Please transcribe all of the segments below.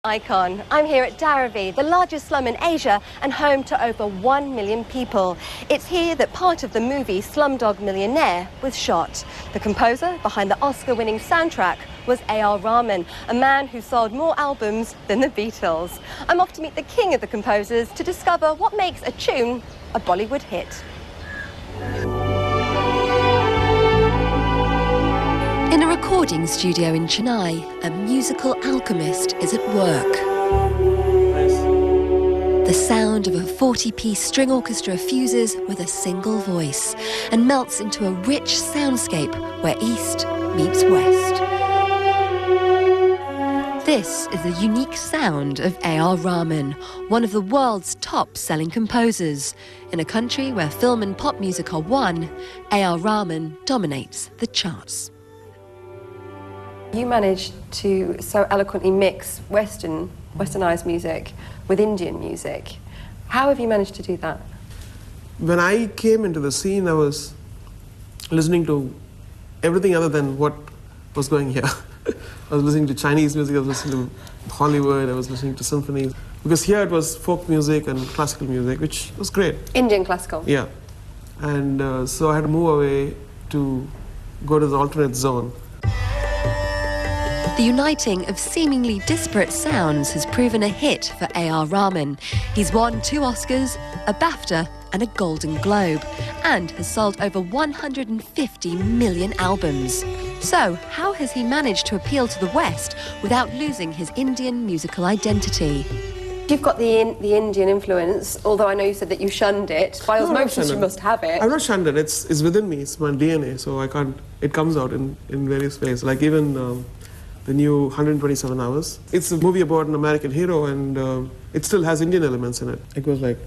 Icon. I'm here at Dharavi, the largest slum in Asia and home to over 1 million people. It's here that part of the movie Slumdog Millionaire was shot. The composer behind the Oscar-winning soundtrack was A R Rahman, a man who sold more albums than the Beatles. I'm off to meet the king of the composers to discover what makes a tune a Bollywood hit. In a recording studio in Chennai, a musical alchemist is at work. The sound of a 40-piece string orchestra fuses with a single voice and melts into a rich soundscape where East meets West. This is the unique sound of A R Rahman, one of the world's top-selling composers. In a country where film and pop music are one, A R Rahman dominates the charts. You managed to so eloquently mix Westernized music with Indian music. How have you managed to do that? When I came into the scene, I was listening to everything other than what was going here. I was listening to Chinese music, I was listening to Hollywood, I was listening to symphonies. Because here it was folk music and classical music, which was great. Indian classical? Yeah. And so I had to move away to go to the alternate zone. The uniting of seemingly disparate sounds has proven a hit for A R Rahman. He's won 2 Oscars, a BAFTA and a Golden Globe, and has sold over 150 million albums. So, how has he managed to appeal to the West without losing his Indian musical identity? You've got the Indian influence, although I know you said that you shunned it. By osmosis, you must have it. I've not shunned it. It's within me. It's my DNA, so I can't. It comes out in various ways. Like even the new 127 Hours. It's a movie about an American hero, and it still has Indian elements in it. It goes like.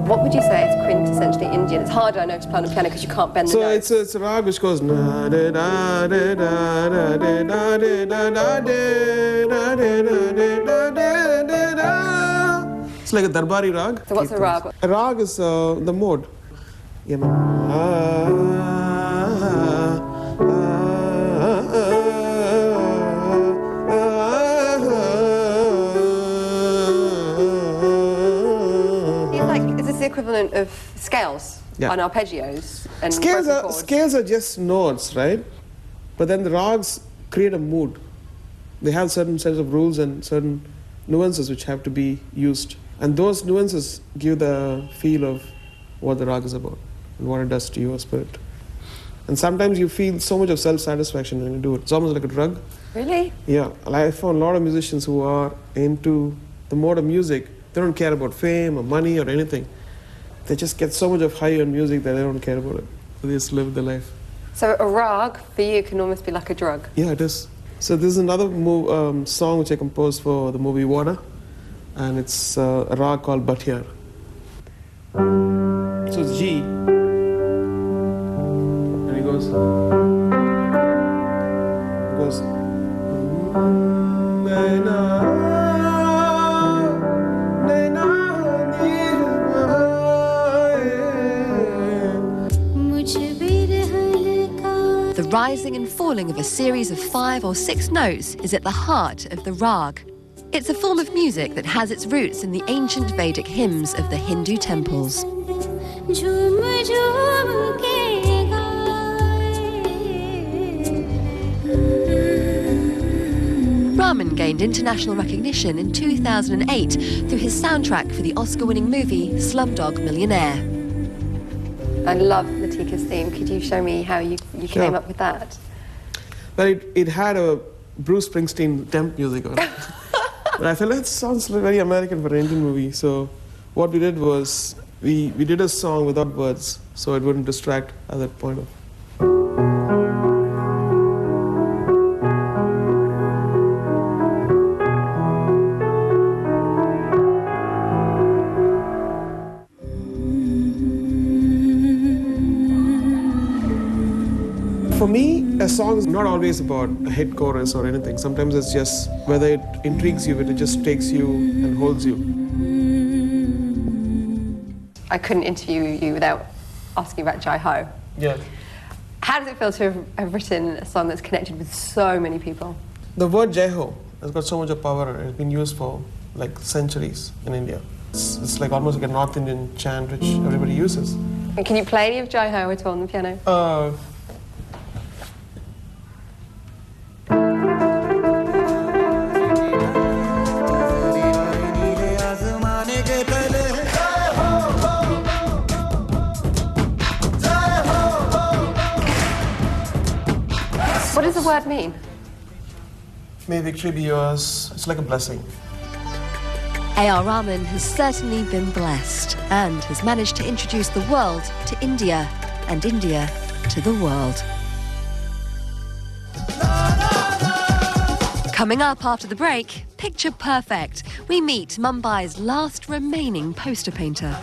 What would you say is quintessentially Indian? It's harder, I know, to play on a piano because you can't bend the notes. So it's a rag which goes na de da de da da de da de da da de da de da de da da. It's like a darbari rag. So what's a rag? A rag is the mode. Yeah, man. The equivalent of scales on arpeggios and scales are just notes, right? But then the rags create a mood. They have certain sets of rules and certain nuances which have to be used, and those nuances give the feel of what the rag is about and what it does to your spirit. And sometimes you feel so much of self-satisfaction when you do it. It's almost like a drug. Really? Yeah. I found a lot of musicians who are into the mode of music. They don't care about fame or money or anything. They just get so much of high on music that they don't care about it. They just live their life. So a rag for you can almost be like a drug? Yeah, it is. So this is another song which I composed for the movie Water, and it's a rag called Bhatyar. So it's G, and it goes. The rising and falling of a series of 5 or 6 notes is at the heart of the rag. It's a form of music that has its roots in the ancient Vedic hymns of the Hindu temples. Rahman gained international recognition in 2008 through his soundtrack for the Oscar-winning movie Slumdog Millionaire. I love Latika's theme. Could you show me how you came up with that? Well, it had a Bruce Springsteen temp music on it. But I felt that sounds very American for an Indian movie. So what we did was we did a song without words, so it wouldn't distract at that point of. For me, A song is not always about a hit chorus or anything. Sometimes it's just whether it intrigues you, it just takes you and holds you. I couldn't interview you without asking about Jai Ho. Yeah. How does it feel to have written a song that's connected with so many people? The word Jai Ho has got so much of power. It's been used for like centuries in India. It's like almost like a North Indian chant which everybody uses. And can you play any of Jai Ho at all on the piano? What does the word mean? May victory be yours. It's like a blessing. A R Rahman has certainly been blessed and has managed to introduce the world to India and India to the world. Coming up after the break, Picture Perfect. We meet Mumbai's last remaining poster painter.